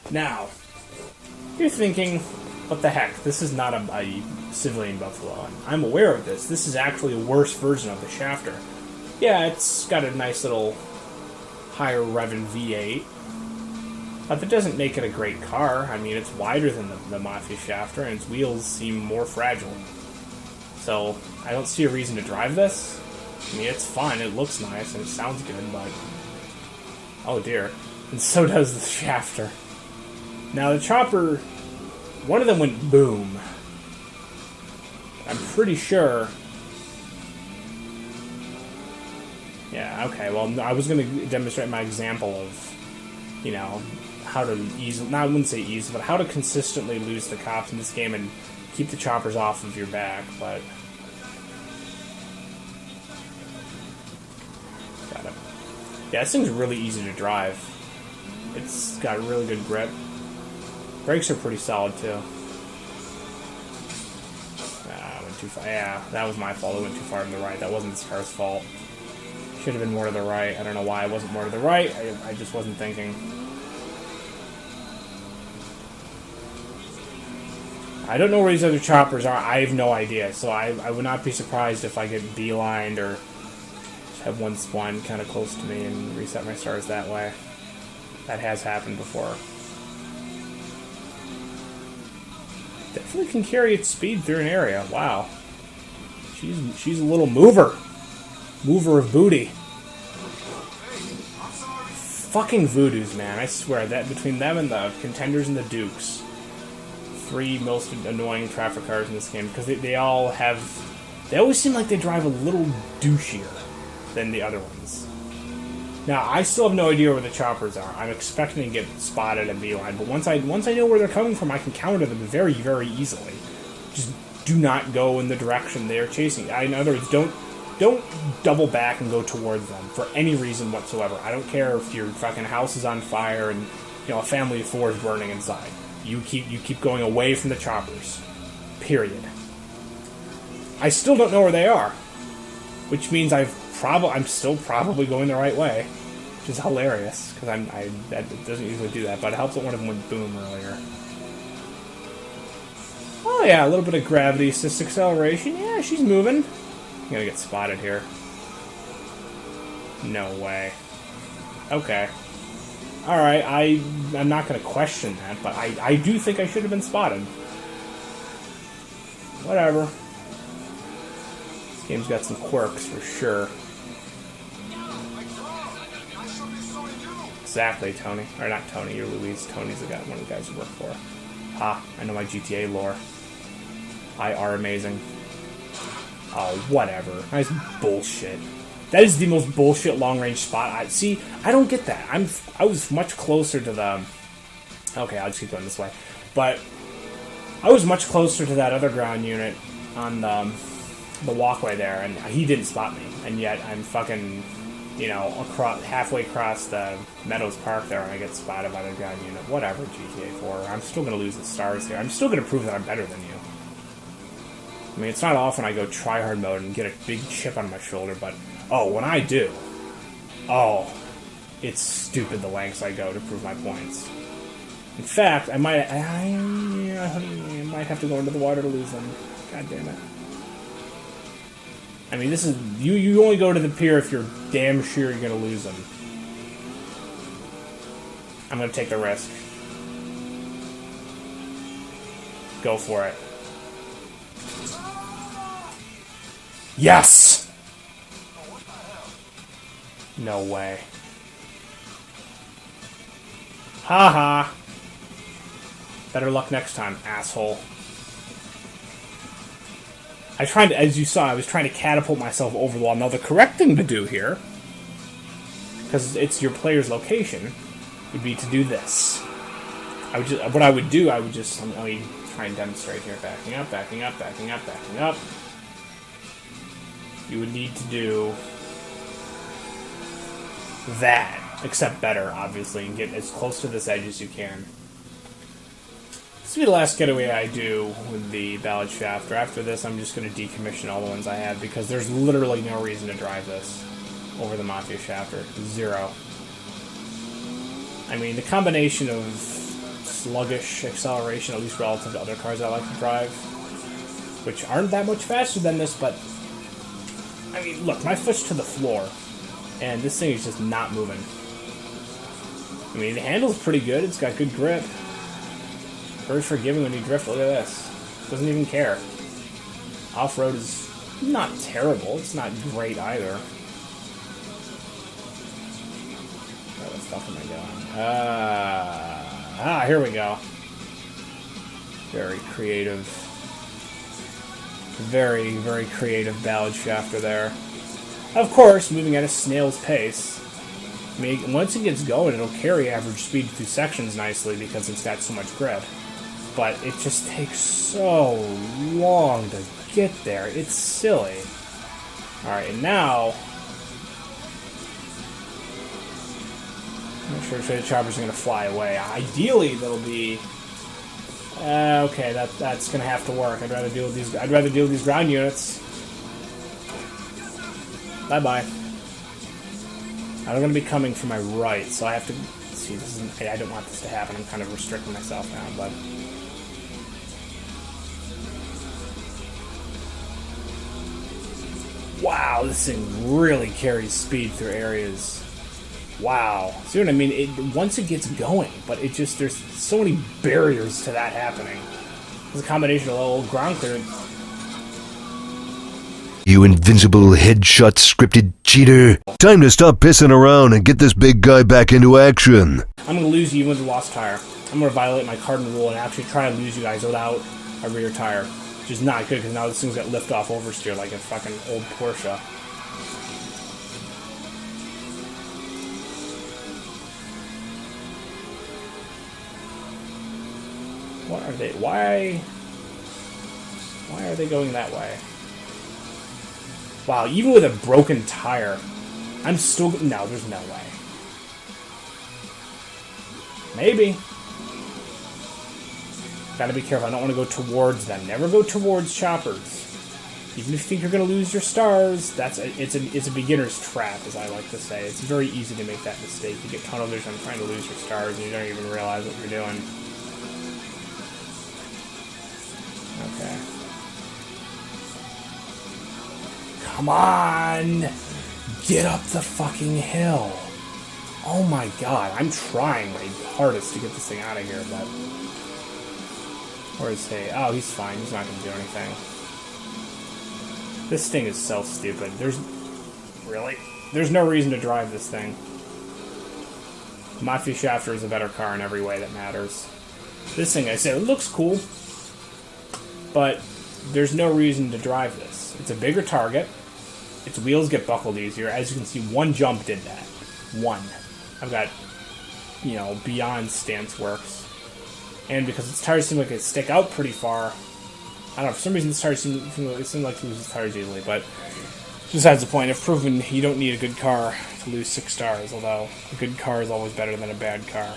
Now, you're thinking, what the heck? This is not a civilian Buffalo. And I'm aware of this. This is actually a worse version of the Schafter. Yeah, it's got a nice little higher revving V8. But that doesn't make it a great car. I mean, it's wider than the Mafia Schafter, and its wheels seem more fragile. So, I don't see a reason to drive this. I mean, it's fun, it looks nice, and it sounds good, but... oh dear. And so does the Schafter. Now, the chopper... one of them went boom. I'm pretty sure... yeah, okay, well, I was going to demonstrate my example of, you know, how to easily... no, I wouldn't say easy, but how to consistently lose the cops in this game and keep the choppers off of your back, but... got it. Yeah, this thing's really easy to drive. It's got really good grip. Brakes are pretty solid, too. I went too far. Yeah, that was my fault. I went too far to the right. That wasn't this car's fault. Should have been more to the right. I don't know why I wasn't more to the right. I just wasn't thinking. I don't know where these other choppers are. I have no idea. So I would not be surprised if I get beelined or have one spawn kind of close to me and reset my stars that way. That has happened before. Definitely can carry its speed through an area. Wow. She's a little mover. Mover of booty. Fucking Voodoos, man. I swear that between them and the Contenders and the Dukes, three most annoying traffic cars in this game, because they all have... they always seem like they drive a little douchier than the other ones. Now, I still have no idea where the choppers are. I'm expecting to get spotted and beeline, but once I know where they're coming from, I can counter them very, very easily. Just do not go in the direction they're chasing. In other words, don't double back and go towards them for any reason whatsoever. I don't care if your fucking house is on fire and, you know, a family of four is burning inside. You keep going away from the choppers. Period. I still don't know where they are, which means I'm still probably going the right way, which is hilarious because that doesn't usually do that, but it helps that one of them went boom earlier. Oh yeah, a little bit of gravity assist acceleration. Yeah, she's moving. I'm gonna get spotted here. No way. Okay. Alright, I'm not gonna question that, but I do think I should have been spotted. Whatever. This game's got some quirks for sure. Exactly, Tony. Or not Tony, you're Louise. Tony's the guy, one of the guys you work for. Ha, I know my GTA lore. I are amazing. Oh, whatever. That's bullshit. That is the most bullshit long-range spot. I don't get that. I was much closer to the... okay, I'll just keep going this way. But I was much closer to that other ground unit on the walkway there, and he didn't spot me. And yet I'm fucking, you know, halfway across the Meadows Park there, and I get spotted by the ground unit. Whatever, GTA 4. I'm still going to lose the stars here. I'm still going to prove that I'm better than you. I mean, it's not often I go tryhard mode and get a big chip on my shoulder, but, oh, when I do, oh, it's stupid the lengths I go to prove my points. In fact, I might have to go into the water to lose them. God damn it. I mean, this is, you only go to the pier if you're damn sure you're going to lose them. I'm going to take the risk. Go for it. Yes! No way. Haha. Better luck next time, asshole. As you saw, I was trying to catapult myself over the wall. Now, the correct thing to do here, because it's your player's location, would be to do this. Let me try and demonstrate here. Backing up, backing up, backing up, backing up. You would need to do that, except better, obviously, and get as close to this edge as you can. This will be the last getaway I do with the Ballad Schafter. After this, I'm just going to decommission all the ones I have, because there's literally no reason to drive this over the Mafia Schafter. Zero. I mean, the combination of sluggish acceleration, at least relative to other cars I like to drive, which aren't that much faster than this, but I mean, look, my foot's to the floor, and this thing is just not moving. I mean, the handle's pretty good, it's got good grip. Very forgiving when you drift, look at this. Doesn't even care. Off-road is not terrible, it's not great either. Where the fuck am I going? Here we go. Very creative. Very, very creative Ballad Schafter there. Of course, moving at a snail's pace. I mean, once it gets going, it'll carry average speed through sections nicely because it's got so much grip. But it just takes so long to get there. It's silly. Alright, and now... I'm not sure if the choppers are going to fly away. Ideally, they'll be... okay, that's going to have to work. I'd rather deal with these ground units. Bye-bye. I'm going to be coming from my right, so I have to... See, this isn't... I don't want this to happen. I'm kind of restricting myself now, but... Wow, this thing really carries speed through areas. Wow. See what I mean? Once it gets going, but it just... There's so many barriers to that happening. It's a combination of old ground clearance. You invincible headshot scripted cheater. Time to stop pissing around and get this big guy back into action. I'm going to lose you with a lost tire. I'm going to violate my cardinal rule and actually try to lose you guys without a rear tire. Which is not good because now this thing's got lift-off oversteer like a fucking old Porsche. What are they? Why are they going that way? Wow, even with a broken tire, I'm still... No, there's no way. Maybe. Gotta be careful. I don't want to go towards them. Never go towards choppers. Even if you think you're going to lose your stars, it's a beginner's trap, as I like to say. It's very easy to make that mistake. You get tunnel vision trying to lose your stars, and you don't even realize what you're doing. Okay. Come on! Get up the fucking hill! Oh my god, I'm trying my hardest to get this thing out of here, but... Where is he? Oh, he's fine. He's not going to do anything. This thing is so stupid. Really? There's no reason to drive this thing. Mafia Schafter is a better car in every way that matters. This thing, I said, it looks cool, but there's no reason to drive this. It's a bigger target. Its wheels get buckled easier. As you can see, one jump did that. One. I've got, beyond stance works. And because its tires seem like they stick out pretty far, I don't know, for some reason its tires seem like it loses tires easily, but besides the point, I've proven you don't need a good car to lose 6 stars, although a good car is always better than a bad car.